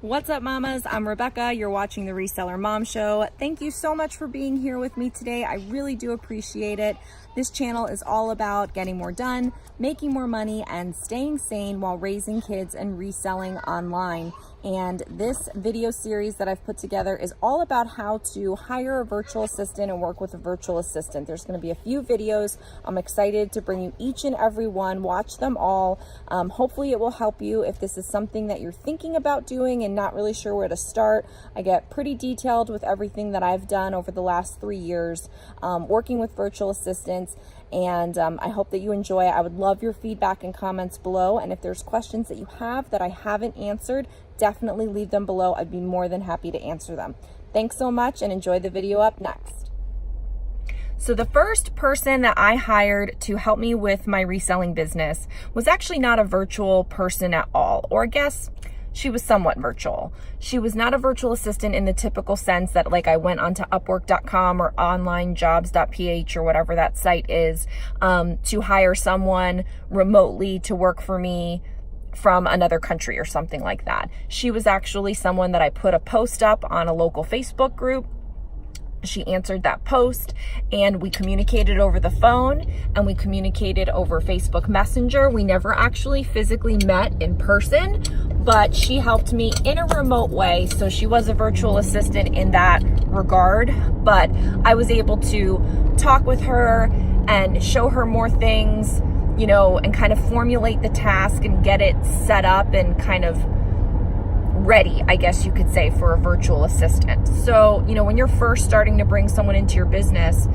What's up, mamas? I'm Rebecca. You're watching the Reseller Mom Show. Thank you so much for being here with me today. I really do appreciate it. This channel is all about getting more done, making more money, and staying sane while raising kids and reselling online. And this video series that I've put together is all about how to hire a virtual assistant and work with a virtual assistant. There's going to be a few videos. I'm excited to bring you each and every one. Watch them all. Hopefully it will help you if this is something that you're thinking about doing and not really sure where to start. I get pretty detailed with everything that I've done over the last 3 years working with virtual assistants. And I hope that you enjoy it. I would love your feedback and comments below. And if there's questions that you have that I haven't answered, definitely leave them below. I'd be more than happy to answer them. Thanks so much and enjoy the video up next. So the first person that I hired to help me with my reselling business was actually not a virtual person at all, or I guess she was somewhat virtual. She was not a virtual assistant in the typical sense that like I went onto Upwork.com or onlinejobs.ph or whatever that site is to hire someone remotely to work for me from another country or something like that. She was actually someone that I put a post up on a local Facebook group. She answered that post and we communicated over the phone and we communicated over Facebook Messenger. We never actually physically met in person, but she helped me in a remote way. So she was a virtual assistant in that regard, but I was able to talk with her and show her more things, you know, and kind of formulate the task and get it set up and kind of ready, I guess you could say, for a virtual assistant. So, you know, when you're first starting to bring someone into your business,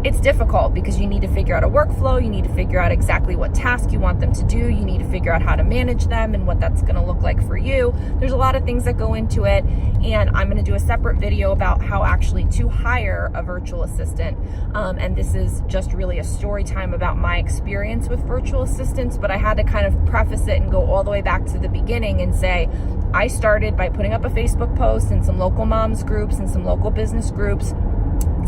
it's difficult because you need to figure out a workflow. You need to figure out exactly what task you want them to do. You need to figure out how to manage them and what that's going to look like for you. There's a lot of things that go into it. And I'm going to do a separate video about how actually to hire a virtual assistant. And this is just really a story time about my experience with virtual assistants. But I had to kind of preface it and go all the way back to the beginning and say, I started by putting up a Facebook post in some local moms groups and some local business groups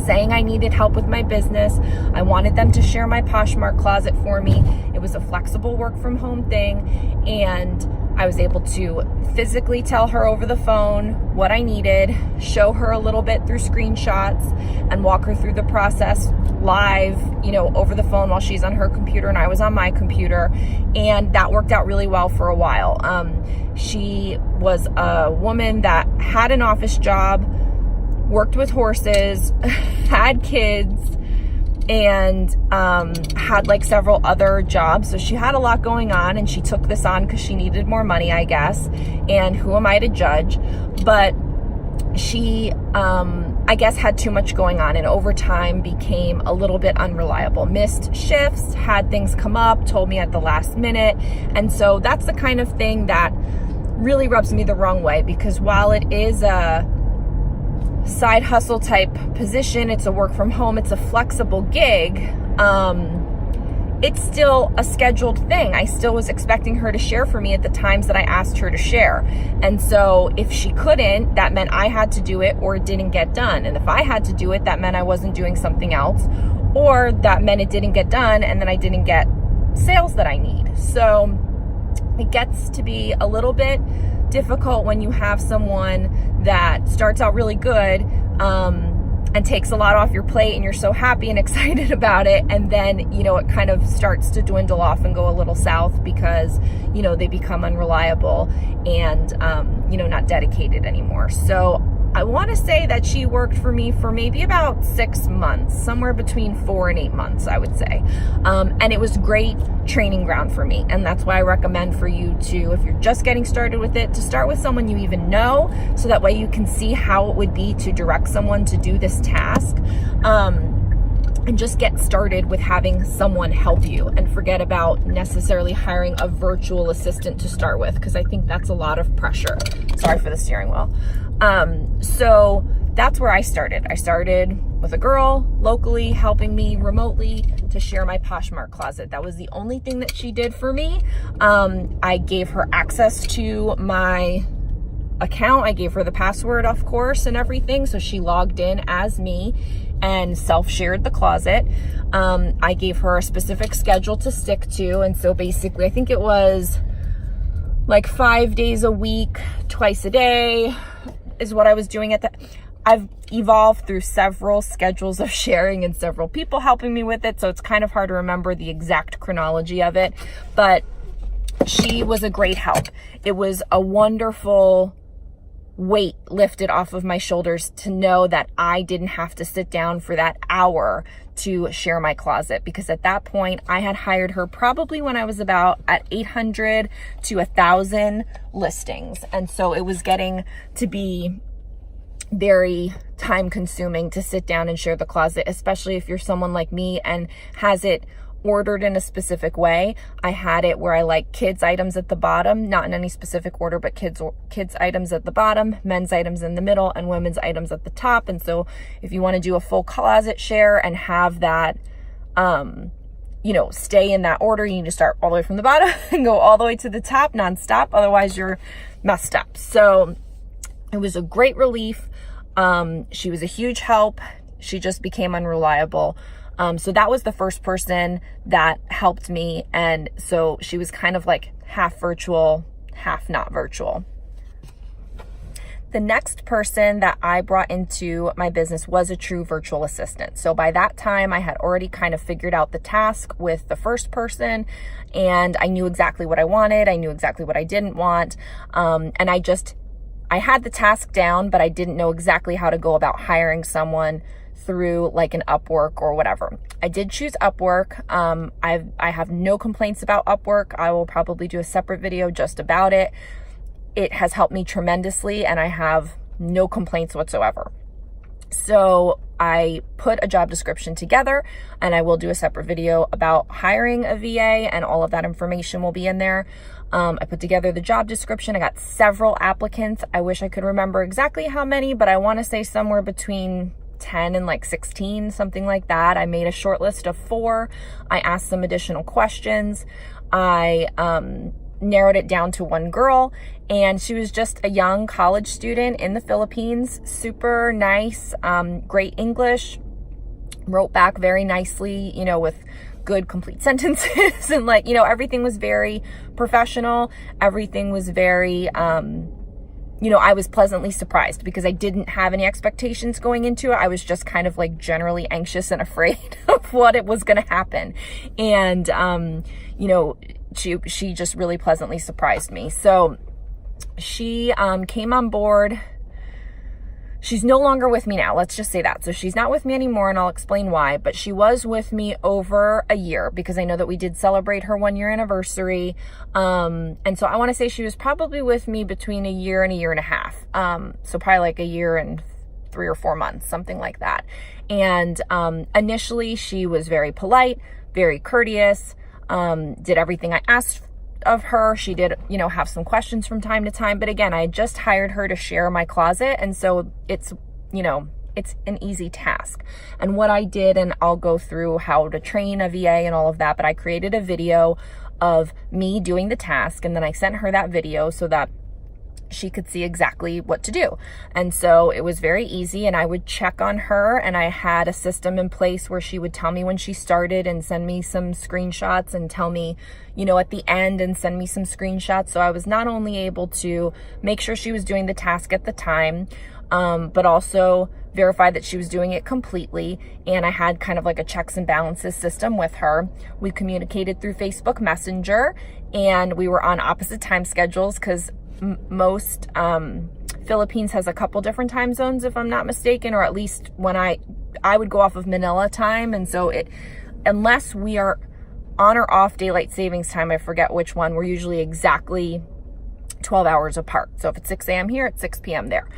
saying I needed help with my business. I wanted them to share my Poshmark closet for me. It was a flexible work from home thing. And I was able to physically tell her over the phone what I needed, show her a little bit through screenshots and walk her through the process live, you know, over the phone while she's on her computer and I was on my computer. And that worked out really well for a while. She was a woman that had an office job, worked with horses, had kids, and had like several other jobs. So she had a lot going on and she took this on because she needed more money, I guess. And who am I to judge? But she, I guess, had too much going on and over time became a little bit unreliable. Missed shifts, had things come up, told me at the last minute. And so that's the kind of thing that really rubs me the wrong way, because while it is a side hustle type position, it's a work from home, it's a flexible gig, it's still a scheduled thing. I still was expecting her to share for me at the times that I asked her to share. And so if she couldn't, that meant I had to do it or it didn't get done. And if I had to do it, that meant I wasn't doing something else, or that meant it didn't get done and then I didn't get sales that I need. So it gets to be a little bit difficult when you have someone that starts out really good and takes a lot off your plate and you're so happy and excited about it, and then, you know, it kind of starts to dwindle off and go a little south because, you know, they become unreliable and you know, not dedicated anymore. So I want to say that she worked for me for maybe about 6 months, somewhere between 4 and 8 months, I would say. And it was great training ground for me. And that's why I recommend for you to, if you're just getting started with it, to start with someone you even know, so that way you can see how it would be to direct someone to do this task. And just get started with having someone help you and forget about necessarily hiring a virtual assistant to start with, because I think that's a lot of pressure. Sorry for the steering wheel. So that's where I started. I started with a girl locally helping me remotely to share my Poshmark closet. That was the only thing that she did for me. I gave her access to my account. I gave her the password, of course, and everything. So she logged in as me and self-shared the closet. I gave her a specific schedule to stick to. And so basically, I think it was like 5 days a week, twice a day is what I was doing I've evolved through several schedules of sharing and several people helping me with it. So it's kind of hard to remember the exact chronology of it, but she was a great help. It was a wonderful weight lifted off of my shoulders to know that I didn't have to sit down for that hour to share my closet, because at that point I had hired her probably when I was about at 800 to 1,000 listings. And so it was getting to be very time consuming to sit down and share the closet, especially if you're someone like me and has it ordered in a specific way. I had it where I like kids items at the bottom, not in any specific order, but kids items at the bottom, men's items in the middle, and women's items at the top. And so if you want to do a full closet share and have that, stay in that order, you need to start all the way from the bottom and go all the way to the top nonstop. Otherwise you're messed up. So it was a great relief. She was a huge help. She just became unreliable. So that was the first person that helped me. And so she was kind of like half virtual, half not virtual. The next person that I brought into my business was a true virtual assistant. So by that time I had already kind of figured out the task with the first person, and I knew exactly what I wanted. I knew exactly what I didn't want. And I had the task down, but I didn't know exactly how to go about hiring someone through like an Upwork or whatever. I did choose Upwork. I have no complaints about Upwork. I will probably do a separate video just about it. It has helped me tremendously and I have no complaints whatsoever. So I put a job description together, and I will do a separate video about hiring a VA, and all of that information will be in there. I put together the job description. I got several applicants. I wish I could remember exactly how many, but I want to say somewhere between 10 and like 16, something like that. I made a short list of 4. I asked some additional questions. I narrowed it down to 1 girl, and she was just a young college student in the Philippines. Super nice, great English, wrote back very nicely, with good complete sentences and everything was very professional. Everything was very, I was pleasantly surprised because I didn't have any expectations going into it. I was just kind of like generally anxious and afraid of what it was going to happen. And, she just really pleasantly surprised me. So she came on board. She's no longer with me now. Let's just say that. So she's not with me anymore, and I'll explain why. But she was with me over a year, because I know that we did celebrate her 1-year anniversary. And so I want to say she was probably with me between a year and a year and a half. So probably like a year and 3 or 4 months, something like that. And initially she was very polite, very courteous, did everything I asked of her. She did, have some questions from time to time, but again, I had just hired her to share my closet. And so it's, it's an easy task. And what I did, and I'll go through how to train a VA and all of that, but I created a video of me doing the task, and then I sent her that video so that she could see exactly what to do. And so it was very easy, and I would check on her, and I had a system in place where she would tell me when she started and send me some screenshots, and tell me, at the end, and send me some screenshots. So I was not only able to make sure she was doing the task at the time, but also verify that she was doing it completely. And I had kind of like a checks and balances system with her. We communicated through Facebook Messenger, and we were on opposite time schedules, because most Philippines has a couple different time zones, if I'm not mistaken, or at least when I would go off of Manila time. And so unless we are on or off daylight savings time, I forget which one, we're usually exactly 12 hours apart. So if it's 6 a.m. here, it's 6 p.m. there.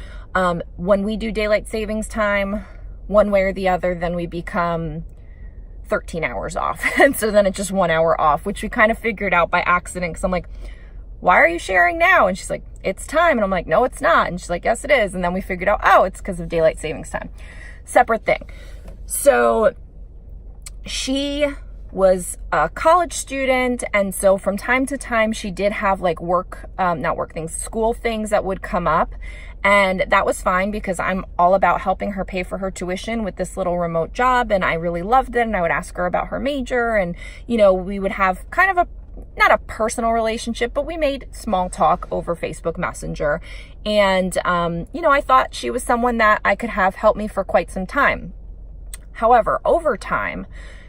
When we do daylight savings time, one way or the other, then we become 13 hours off. And so then it's just 1 hour off, which we kind of figured out by accident, because I'm like, why are you sharing now? And she's like, it's time. And I'm like, no, it's not. And she's like, yes, it is. And then we figured out, oh, it's because of daylight savings time. Separate thing. So she was a college student. And so from time to time, she did have like school things that would come up. And that was fine, because I'm all about helping her pay for her tuition with this little remote job. And I really loved it. And I would ask her about her major, and, we would have kind of not a personal relationship, but we made small talk over Facebook Messenger. And, I thought she was someone that I could have help me for quite some time. However, over time,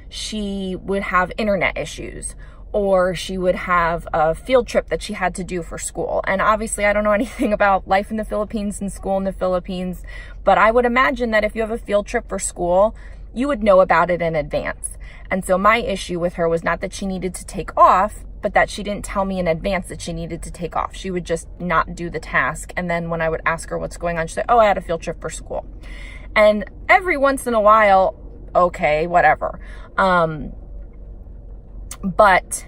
she would have internet issues, or she would have a field trip that she had to do for school. And obviously, I don't know anything about life in the Philippines and school in the Philippines, but I would imagine that if you have a field trip for school, you would know about it in advance. And so my issue with her was not that she needed to take off, but that she didn't tell me in advance that she needed to take off. She would just not do the task. And then when I would ask her what's going on, she'd say, oh, I had a field trip for school. And every once in a while, okay, whatever. But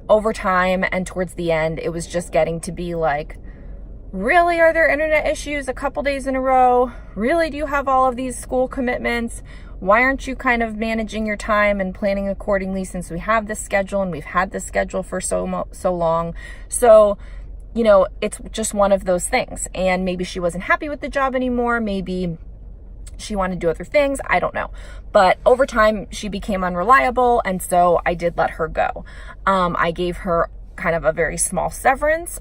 over time and towards the end, it was just getting to be like, really, are there internet issues a couple days in a row? Really, do you have all of these school commitments? Why aren't you kind of managing your time and planning accordingly, since we have this schedule and we've had this schedule for so long? So, it's just one of those things. And maybe she wasn't happy with the job anymore. Maybe she wanted to do other things. I don't know. But over time, she became unreliable. And so I did let her go. I gave her kind of a very small severance,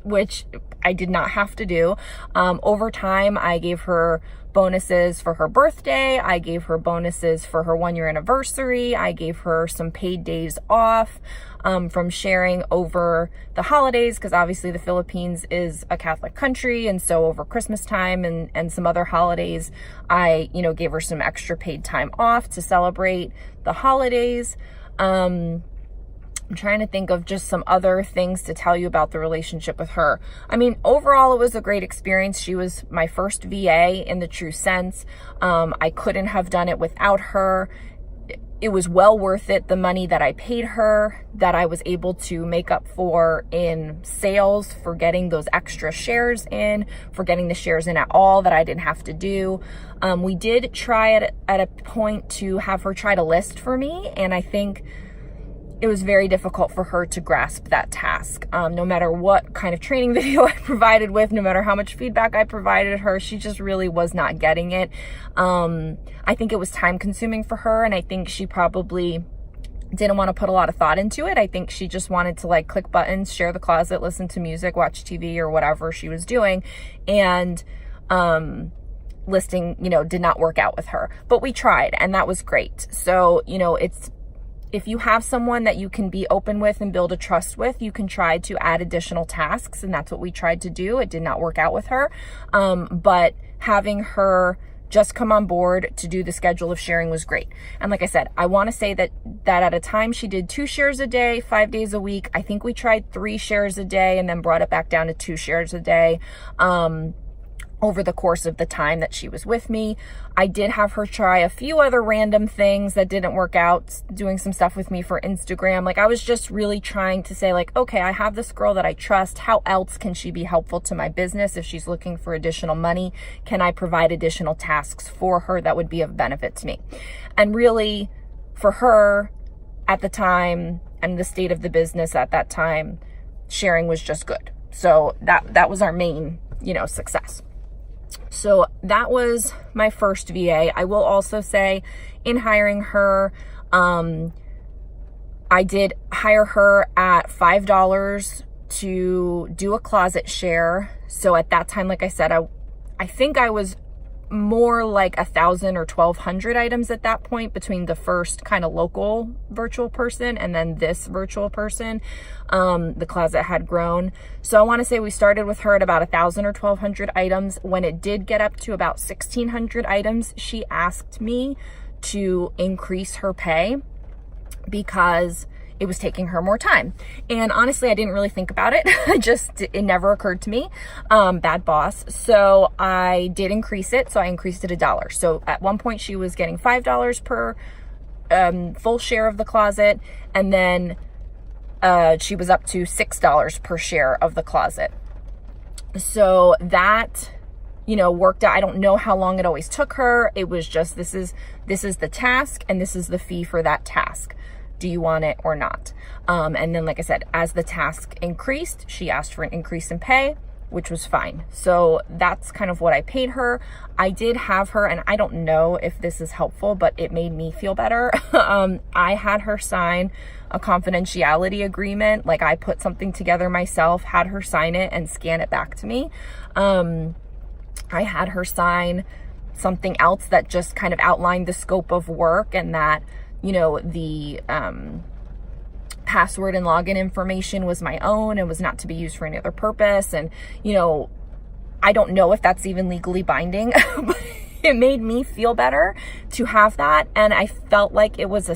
which I did not have to do. Over time, I gave her bonuses for her birthday. I gave her bonuses for her 1-year anniversary. I gave her some paid days off from sharing over the holidays, because obviously the Philippines is a Catholic country. And so over Christmas time and some other holidays, I, gave her some extra paid time off to celebrate the holidays. I'm trying to think of just some other things to tell you about the relationship with her. I mean, overall, it was a great experience. She was my first VA in the true sense. I couldn't have done it without her. It was well worth it, the money that I paid her, that I was able to make up for in sales, for getting those extra shares in, for getting the shares in at all that I didn't have to do. We did try at a point to have her try to list for me, and I think it was very difficult for her to grasp that task. No matter what kind of training video I provided with, no matter how much feedback I provided her, she just really was not getting it. I think it was time consuming for her, and I think she probably didn't want to put a lot of thought into it. I think she just wanted to click buttons, share the closet, listen to music, watch TV, or whatever she was doing. And listing, did not work out with her. But we tried, and that was great. So, if you have someone that you can be open with and build a trust with, you can try to add additional tasks. And that's what we tried to do. It did not work out with her. But having her just come on board to do the schedule of sharing was great. And like I said, I want to say that at a time she did 2 shares a day, 5 days a week. I think we tried 3 shares a day and then brought it back down to 2 shares a day. Over the course of the time that she was with me. I did have her try a few other random things that didn't work out, doing some stuff with me for Instagram. I was just really trying to say okay, I have this girl that I trust. How else can she be helpful to my business? If she's looking for additional money, can I provide additional tasks for her that would be of benefit to me? And really, for her at the time and the state of the business at that time, sharing was just good. So that was our main, success. So that was my first VA. I will also say, in hiring her, I did hire her at $5 to do a closet share. So at that time, like I said, I think I was more like 1,000 or 1,200 items at that point, between the first kind of local virtual person and then this virtual person. The closet had grown. So I want to say we started with her at about 1,000 or 1,200 items. When it did get up to about 1,600 items, she asked me to increase her pay because it was taking her more time. And honestly, I didn't really think about it. It never occurred to me. Bad boss. So I did increase it. So I increased it $1. So at one point she was getting $5 per full share of the closet. And then she was up to $6 per share of the closet. So that, worked out. I don't know how long it always took her. It was just, this is the task and this is the fee for that task. Do you want it or not? And then, like I said, as the task increased, she asked for an increase in pay. which was fine. So that's kind of what I paid her. I did have her, and I don't know if this is helpful, but it made me feel better. I had her sign a confidentiality agreement. Like, I put something together myself, had her sign it and scan it back to me. I had her sign something else that just kind of outlined the scope of work, and that, you know, the password and login information was my own and was not to be used for any other purpose. And, you know, I don't know if that's even legally binding, but it made me feel better to have that. And I felt like it was a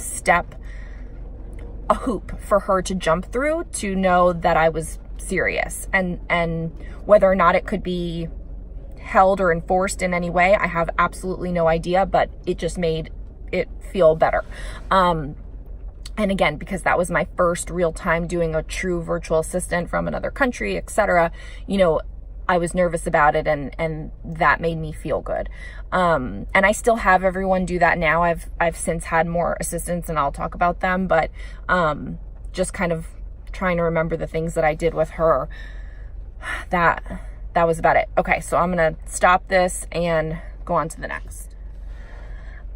hoop for her to jump through to know that I was serious. And whether or not it could be held or enforced in any way, I have absolutely no idea, but it just made it feel better. And again, because that was my first real time doing a true virtual assistant from another country, etc., you know, I was nervous about it, and that made me feel good. And I still have everyone do that now. I've since had more assistants, and I'll talk about them, but just kind of trying to remember the things that I did with her. That was about it. Okay, so I'm gonna stop this and go on to the next.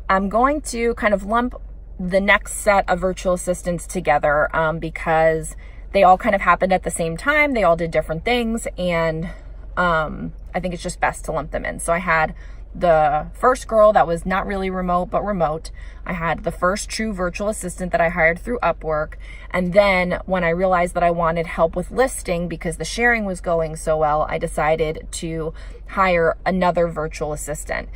I'm going to kind of lump the next set of virtual assistants together because they all kind of happened at the same time. They all did different things, and I think it's just best to lump them in. So I had the first girl that was not really remote, but remote. I had the first true virtual assistant that I hired through Upwork. And then when I realized that I wanted help with listing because the sharing was going so well, I decided to hire another virtual assistant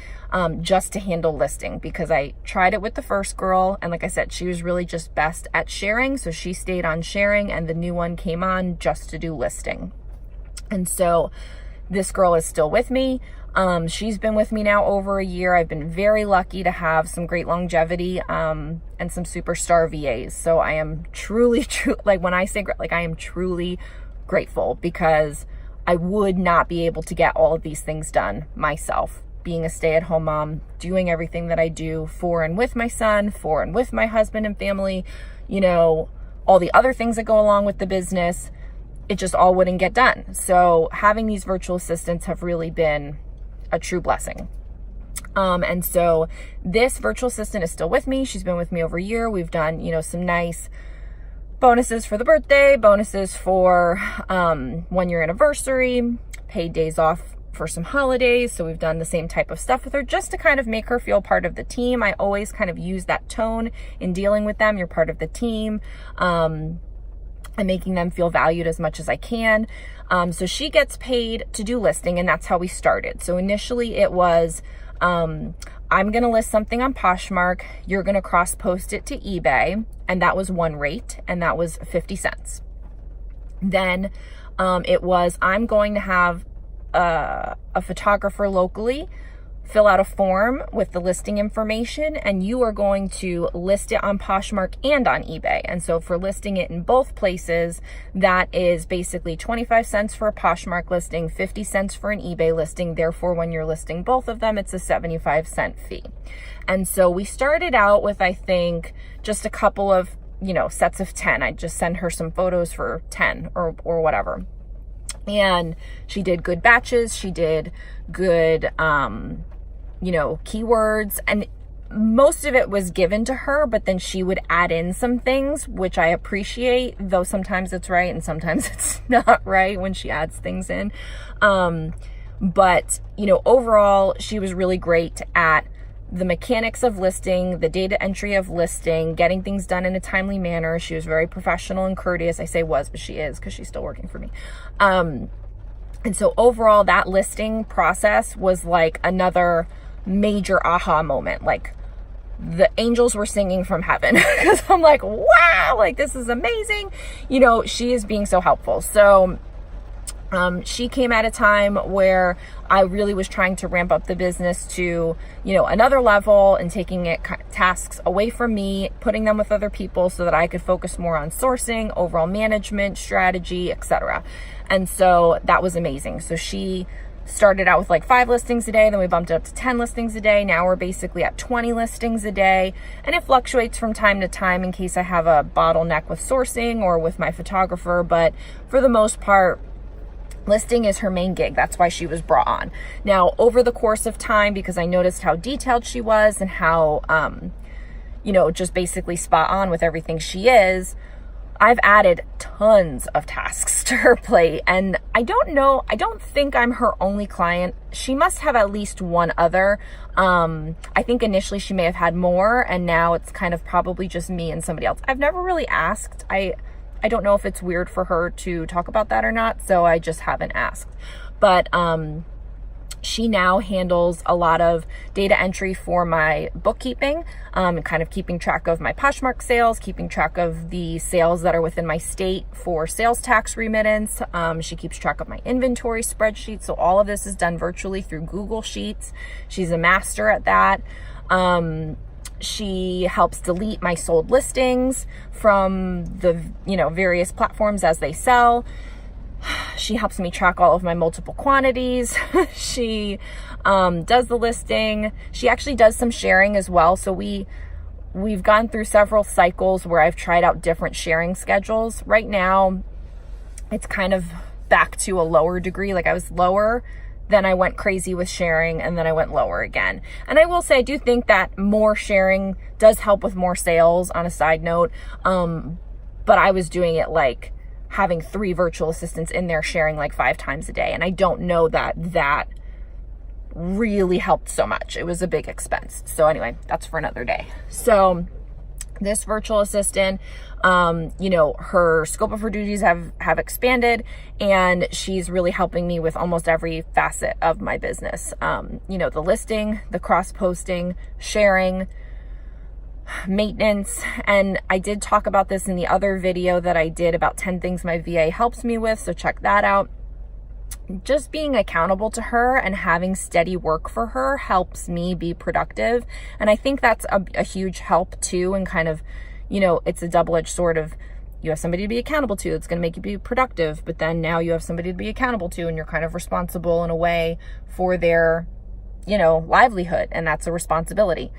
just to handle listing, because I tried it with the first girl. And like I said, she was really just best at sharing. So she stayed on sharing, and the new one came on just to do listing. And so this girl is still with me. She's been with me now over a year. I've been very lucky to have some great longevity and some superstar VAs. So I am truly, like when I say, like, I am truly grateful, because I would not be able to get all of these things done myself. Being a stay-at-home mom, doing everything that I do for and with my son, for and with my husband and family, you know, all the other things that go along with the business, it just all wouldn't get done. So having these virtual assistants have really been a true blessing. And so this virtual assistant is still with me. She's been with me over a year. We've done, you know, some nice bonuses for the birthday, bonuses for 1 year anniversary, paid days off for some holidays. So we've done the same type of stuff with her just to kind of make her feel part of the team. I always kind of use that tone in dealing with them. You're part of the team. And making them feel valued as much as I can. So she gets paid to do listing, and that's how we started. So initially it was, I'm going to list something on Poshmark. You're going to cross post it to eBay. And that was one rate, and that was 50 cents. Then it was, I'm going to have a photographer locally fill out a form with the listing information, and you are going to list it on Poshmark and on eBay. And so for listing it in both places, that is basically 25 cents for a Poshmark listing, 50 cents for an eBay listing. Therefore, when you're listing both of them, it's a 75-cent fee. And so we started out with, I think, just a couple of, you know, sets of 10. I'd just send her some photos for 10 or whatever. And she did good batches. She did good, you know, keywords, and most of it was given to her, but then she would add in some things, which I appreciate, though sometimes it's right and sometimes it's not right when she adds things in. But, you know, overall, she was really great at the mechanics of listing, the data entry of listing, getting things done in a timely manner. She was very professional and courteous. I say was, but she is, because she's still working for me. And so overall, that listing process was like another major aha moment. Like, the angels were singing from heaven, because I'm like, wow, like, this is amazing. You know, she is being so helpful. So she came at a time where I really was trying to ramp up the business to, you know, another level, and taking it tasks away from me, putting them with other people so that I could focus more on sourcing, overall management, strategy, etc. And so that was amazing. So she started out with like 5 listings a day, then we bumped it up to 10 listings a day. Now we're basically at 20 listings a day, and it fluctuates from time to time in case I have a bottleneck with sourcing or with my photographer. But for the most part, Listing is her main gig. That's why she was brought on. Now, over the course of time, because I noticed how detailed she was and how, just basically spot on with everything she is, I've added tons of tasks to her plate. And I don't think I'm her only client. She must have at least one other. I think initially she may have had more, and now it's kind of probably just me and somebody else. I've never really asked. I don't know if it's weird for her to talk about that or not, so I just haven't asked. But she now handles a lot of data entry for my bookkeeping, kind of keeping track of my Poshmark sales, keeping track of the sales that are within my state for sales tax remittance. She keeps track of my inventory spreadsheet. So all of this is done virtually through Google Sheets. She's a master at that. She helps delete my sold listings from the, various platforms as they sell. She helps me track all of my multiple quantities. She does the listing. She actually does some sharing as well. So we've gone through several cycles where I've tried out different sharing schedules. Right now, it's kind of back to a lower degree. Like I was lower, then I went crazy with sharing, and then I went lower again. And I will say, I do think that more sharing does help with more sales on a side note. But I was doing it like having 3 virtual assistants in there sharing like 5 times a day. And I don't know that really helped so much. It was a big expense. So anyway, that's for another day. So this virtual assistant, her scope of her duties have expanded, and she's really helping me with almost every facet of my business. The listing, the cross-posting, sharing, maintenance. And I did talk about this in the other video that I did about 10 things my VA helps me with. So check that out. Just being accountable to her and having steady work for her helps me be productive. And I think that's a huge help too. And kind of, it's a double-edged sword of, you have somebody to be accountable to. It's going to make you be productive. But then now you have somebody to be accountable to, and you're kind of responsible in a way for their, livelihood. And that's a responsibility.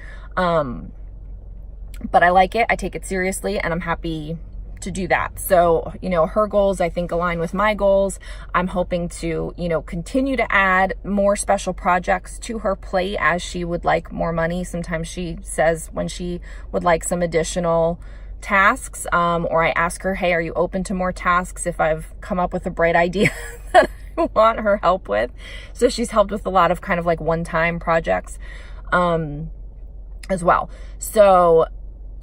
But I like it. I take it seriously, and I'm happy to do that. So, her goals, I think, align with my goals. I'm hoping to, continue to add more special projects to her plate as she would like more money. Sometimes she says when she would like some additional tasks, or I ask her, hey, are you open to more tasks if I've come up with a bright idea that I want her help with? So she's helped with a lot of kind of like one-time projects, as well.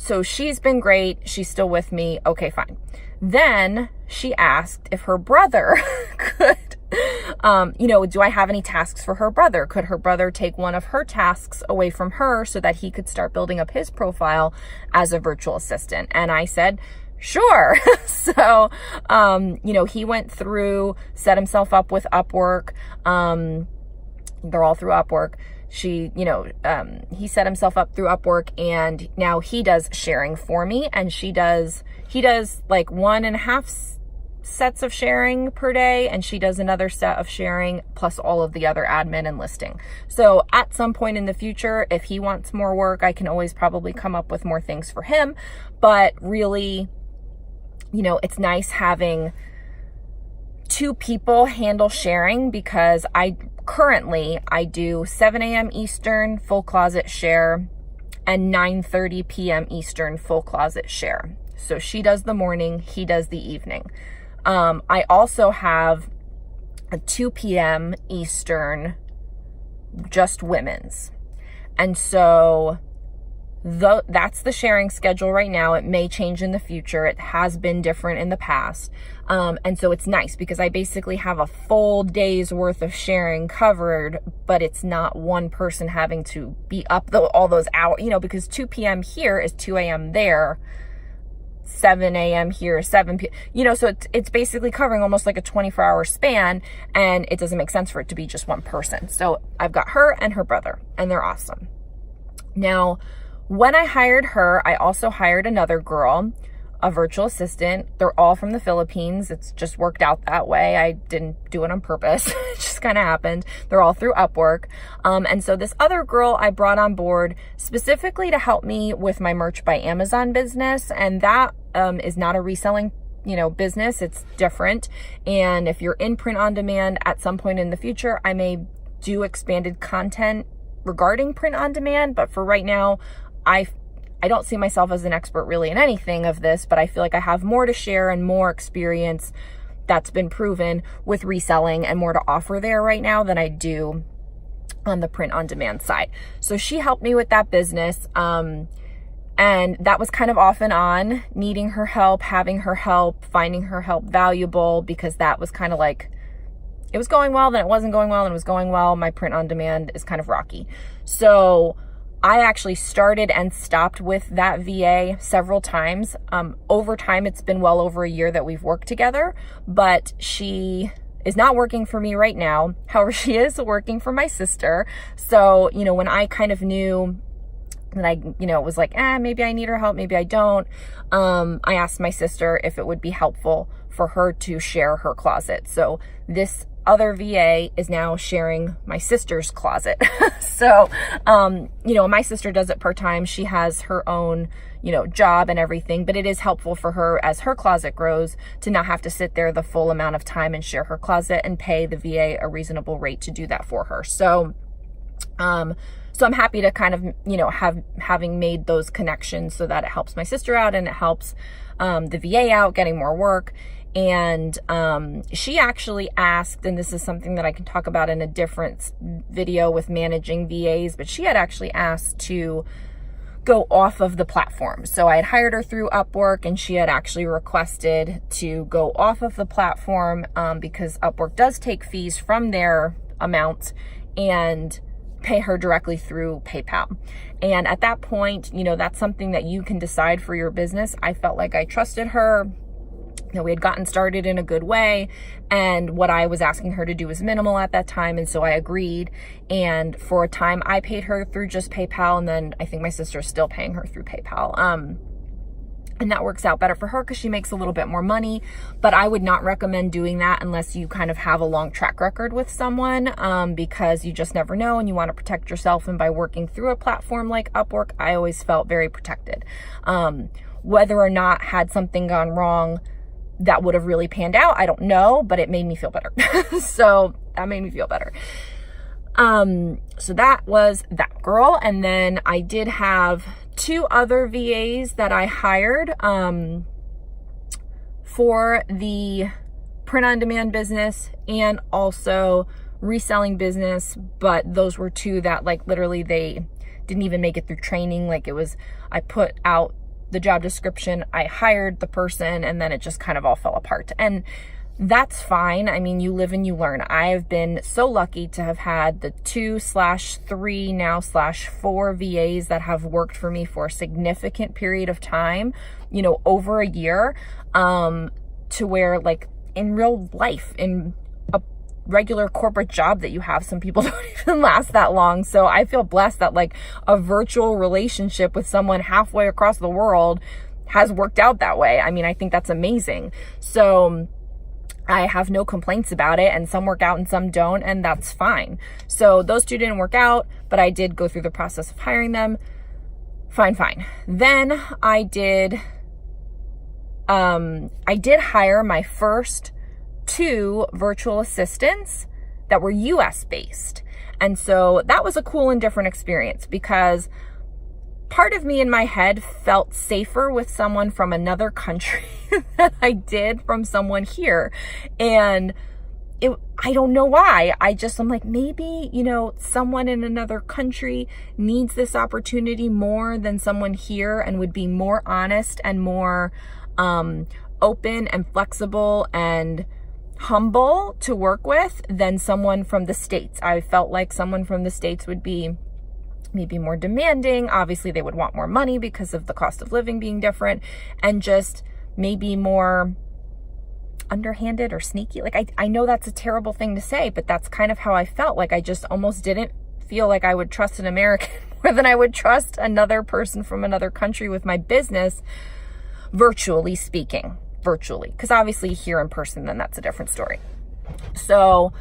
So she's been great. She's still with me. Okay, fine. Then she asked if her brother could, do I have any tasks for her brother? Could her brother take one of her tasks away from her so that he could start building up his profile as a virtual assistant? And I said, sure. So, he went through, set himself up with Upwork. They're all through Upwork. He set himself up through Upwork, and now he does sharing for me, and he does like 1.5 sets of sharing per day, and she does another set of sharing plus all of the other admin and listing. So at some point in the future, if he wants more work, I can always probably come up with more things for him. But really, it's nice having 2 people handle sharing, because I do 7 a.m. Eastern full closet share and 9:30 p.m. Eastern full closet share. So she does the morning, he does the evening. I also have a 2 p.m. Eastern, just women's. And so that's the sharing schedule right now. It may change in the future. It has been different in the past. And so it's nice because I basically have a full day's worth of sharing covered, but it's not one person having to be up all those hours, because 2 p.m. here is 2 a.m. there, 7 a.m. here, 7 p.m., so it's basically covering almost like a 24-hour span, and it doesn't make sense for it to be just one person. So I've got her and her brother, and they're awesome. Now, when I hired her, I also hired another girl, a virtual assistant. They're all from the Philippines. It's just worked out that way. I didn't do it on purpose. It just kind of happened. They're all through Upwork. And so this other girl I brought on board specifically to help me with my Merch by Amazon business. And that is not a reselling business, it's different. And if you're in print on demand at some point in the future, I may do expanded content regarding print on demand. But for right now, I don't see myself as an expert really in anything of this, but I feel like I have more to share and more experience that's been proven with reselling and more to offer there right now than I do on the print on demand side. So she helped me with that business. And that was kind of off and on, needing her help, having her help, finding her help valuable, because that was kind of like, it was going well, then it wasn't going well, and it was going well. My print on demand is kind of rocky. So I actually started and stopped with that VA several times. Over time, it's been well over a year that we've worked together, but she is not working for me right now. However, she is working for my sister. So, when I kind of knew that I, was like, maybe I need her help, maybe I don't. I asked my sister if it would be helpful for her to share her closet. So this other VA is now sharing my sister's closet. So, my sister does it part-time. She has her own, job and everything, but it is helpful for her as her closet grows to not have to sit there the full amount of time and share her closet and pay the VA a reasonable rate to do that for her. So I'm happy to kind of, having made those connections so that it helps my sister out and it helps the VA out getting more work. And she actually asked, and this is something that I can talk about in a different video with managing VAs, but she had actually asked to go off of the platform. So I had hired her through Upwork, and she had actually requested to go off of the platform because Upwork does take fees from their amount and pay her directly through PayPal. And at that point, that's something that you can decide for your business. I felt like I trusted her. We had gotten started in a good way, and what I was asking her to do was minimal at that time, and so I agreed. And for a time, I paid her through just PayPal, and then I think my sister is still paying her through PayPal. And that works out better for her because she makes a little bit more money. But I would not recommend doing that unless you kind of have a long track record with someone, because you just never know and you want to protect yourself. And by working through a platform like Upwork, I always felt very protected. Whether or not had something gone wrong that would have really panned out, I don't know, but it made me feel better. So that made me feel better. So that was that girl. And then I did have 2 other VAs that I hired for the print on demand business and also reselling business. But those were 2 that literally they didn't even make it through training. I put out the job description, I hired the person, and then it just kind of all fell apart. And that's fine. I mean, you live and you learn. I have been so lucky to have had the 2/3 now /4 VAs that have worked for me for a significant period of time, over a year, to where in real life, in a regular corporate job that you have, some people don't even last that long. So I feel blessed that a virtual relationship with someone halfway across the world has worked out that way. I mean, I think that's amazing. So I have no complaints about it, and some work out and some don't, and that's fine. So those 2 didn't work out, but I did go through the process of hiring them. Fine. Then I did hire my first 2 virtual assistants that were US based. And so that was a cool and different experience, because part of me in my head felt safer with someone from another country than I did from someone here. And I don't know why. I'm like, maybe, someone in another country needs this opportunity more than someone here and would be more honest and more open and flexible and humble to work with than someone from the States. I felt like someone from the States would be maybe more demanding. Obviously, they would want more money because of the cost of living being different, and just maybe more underhanded or sneaky. I know that's a terrible thing to say, but that's kind of how I felt. I just almost didn't feel like I would trust an American more than I would trust another person from another country with my business, virtually speaking. Because obviously here in person, then that's a different story. So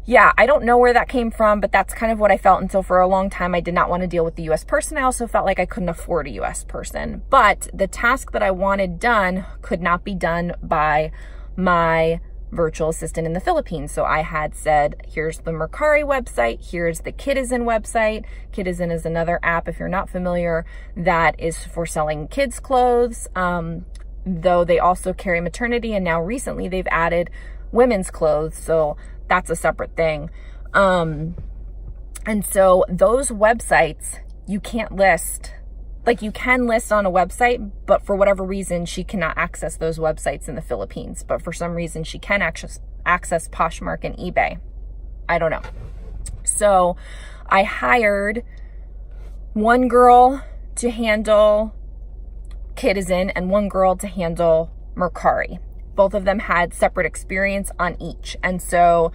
yeah, I don't know where that came from, but that's kind of what I felt. And so for a long time, I did not want to deal with the US person. I also felt like I couldn't afford a US person. But the task that I wanted done could not be done by my virtual assistant in the Philippines. So I had said, here's the Mercari website, here's the Kidizen website. Kidizen is another app, if you're not familiar, that is for selling kids' clothes, though they also carry maternity, and now recently they've added women's clothes. So that's a separate thing. And so those websites, you can't list, like you can list on a website, but for whatever reason, she cannot access those websites in the Philippines. But for some reason, she can access Poshmark and eBay. I don't know. So I hired one girl to handle Kidizen and one girl to handle Mercari. Both of them had separate experience on each. And so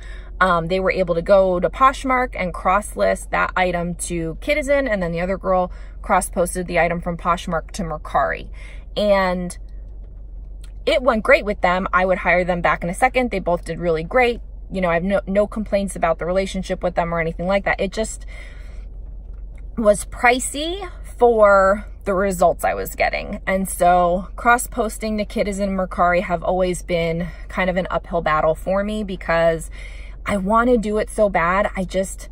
they were able to go to Poshmark and cross-list that item to Kidizen, and then the other girl cross-posted the item from Poshmark to Mercari. And it went great with them. I would hire them back in a second. They both did really great. You know, I have no complaints about the relationship with them or anything like that. It just was pricey for the results I was getting. And so cross-posting to Kidizen and Mercari have always been kind of an uphill battle for me because I want to do it so bad. I just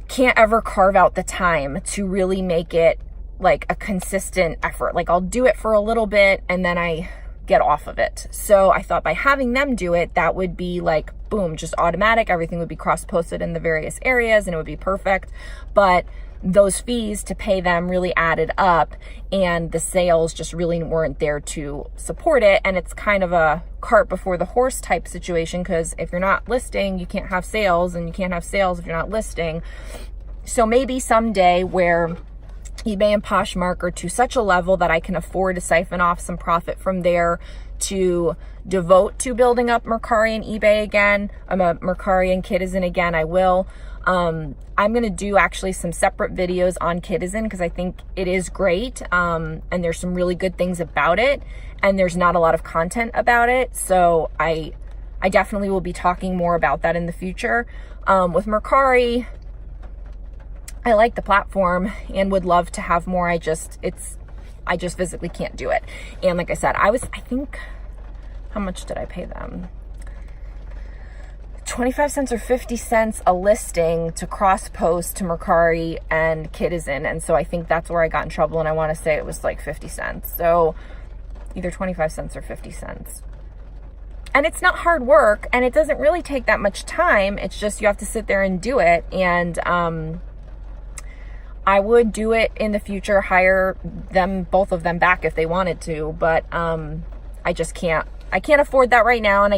can't ever carve out the time to really make it like a consistent effort. Like I'll do it for a little bit and then I get off of it. So I thought by having them do it, that would be like, boom, just automatic. Everything would be cross-posted in the various areas and it would be perfect. But those fees to pay them really added up and the sales just really weren't there to support it. And it's kind of a cart before the horse type situation, because if you're not listing, you can't have sales, and you can't have sales if you're not listing. So maybe someday where eBay and Poshmark are to such a level that I can afford to siphon off some profit from there to devote to building up Mercari and eBay again, Mercari and Kidizen again, I will. I'm going to do actually some separate videos on Kidizen because I think it is great. And there's some really good things about it, and there's not a lot of content about it. So I definitely will be talking more about that in the future. With Mercari, I like the platform and would love to have more. I just physically can't do it. And like I said, I think, how much did I pay them? 25 cents or 50 cents a listing to cross-post to Mercari and Kidizen. And so I think that's where I got in trouble. And I want to say it was like 50 cents. So either 25 cents or 50 cents. And it's not hard work and it doesn't really take that much time. It's just you have to sit there and do it. And I would do it in the future, hire them, both of them back if they wanted to, but I just can't. I can't afford that right now, and I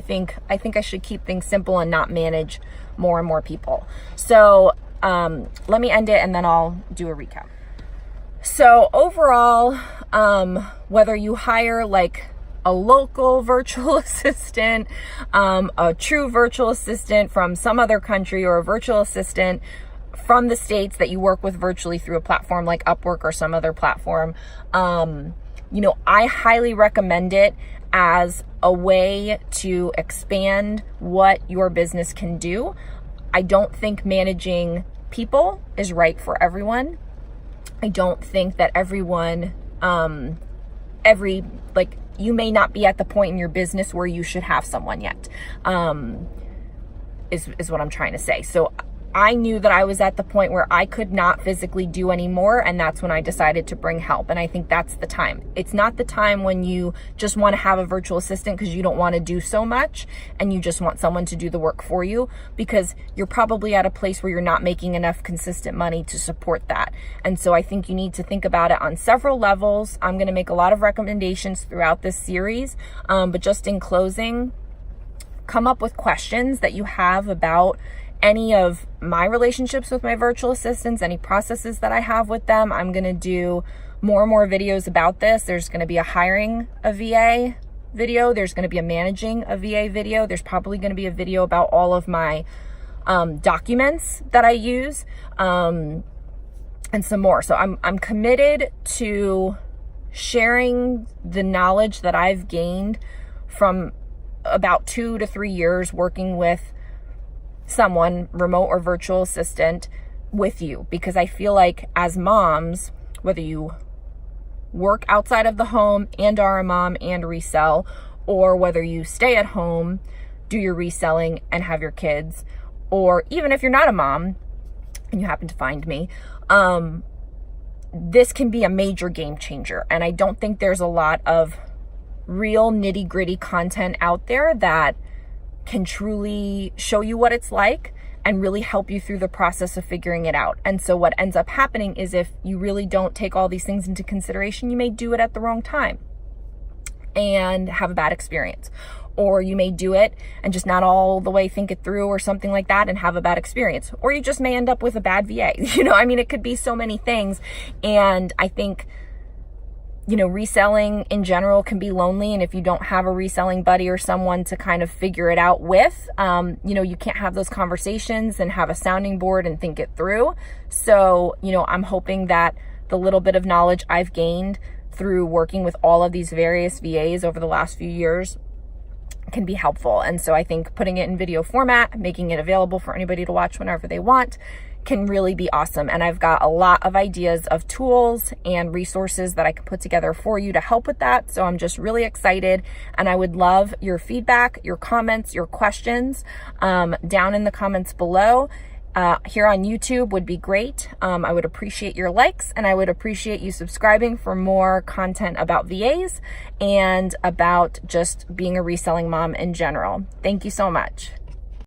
think I should keep things simple and not manage more and more people. So let me end it and then I'll do a recap. So overall, whether you hire like a local virtual assistant, a true virtual assistant from some other country, or a virtual assistant from the States that you work with virtually through a platform like Upwork or some other platform, you know, I highly recommend it as a way to expand what your business can do. I don't think managing people is right for everyone. I don't think that everyone, you may not be at the point in your business where you should have someone yet, is what I'm trying to say. So I knew that I was at the point where I could not physically do anymore, and that's when I decided to bring help. And I think that's the time. It's not the time when you just want to have a virtual assistant because you don't want to do so much and you just want someone to do the work for you, because you're probably at a place where you're not making enough consistent money to support that. And so I think you need to think about it on several levels. I'm going to make a lot of recommendations throughout this series, but just in closing, come up with questions that you have about any of my relationships with my virtual assistants, any processes that I have with them. I'm going to do more and more videos about this. There's going to be a hiring a VA video. There's going to be a managing a VA video. There's probably going to be a video about all of my documents that I use, and some more. So I'm committed to sharing the knowledge that I've gained from about 2 to 3 years working with someone, remote or virtual assistant, with you, because I feel like as moms, whether you work outside of the home and are a mom and resell, or whether you stay at home, do your reselling and have your kids, or even if you're not a mom and you happen to find me, this can be a major game changer. And I don't think there's a lot of real nitty gritty content out there that can truly show you what it's like and really help you through the process of figuring it out. And so what ends up happening is if you really don't take all these things into consideration, you may do it at the wrong time and have a bad experience. Or you may do it and just not all the way think it through or something like that and have a bad experience. Or you just may end up with a bad VA. It could be so many things. And I think, reselling in general can be lonely. And if you don't have a reselling buddy or someone to kind of figure it out with, you can't have those conversations and have a sounding board and think it through. So, I'm hoping that the little bit of knowledge I've gained through working with all of these various VAs over the last few years can be helpful. And so I think putting it in video format, making it available for anybody to watch whenever they want, can really be awesome. And I've got a lot of ideas of tools and resources that I can put together for you to help with that. So I'm just really excited, and I would love your feedback, your comments, your questions down in the comments below. Here on YouTube would be great. I would appreciate your likes, and I would appreciate you subscribing for more content about VAs and about just being a reselling mom in general. Thank you so much.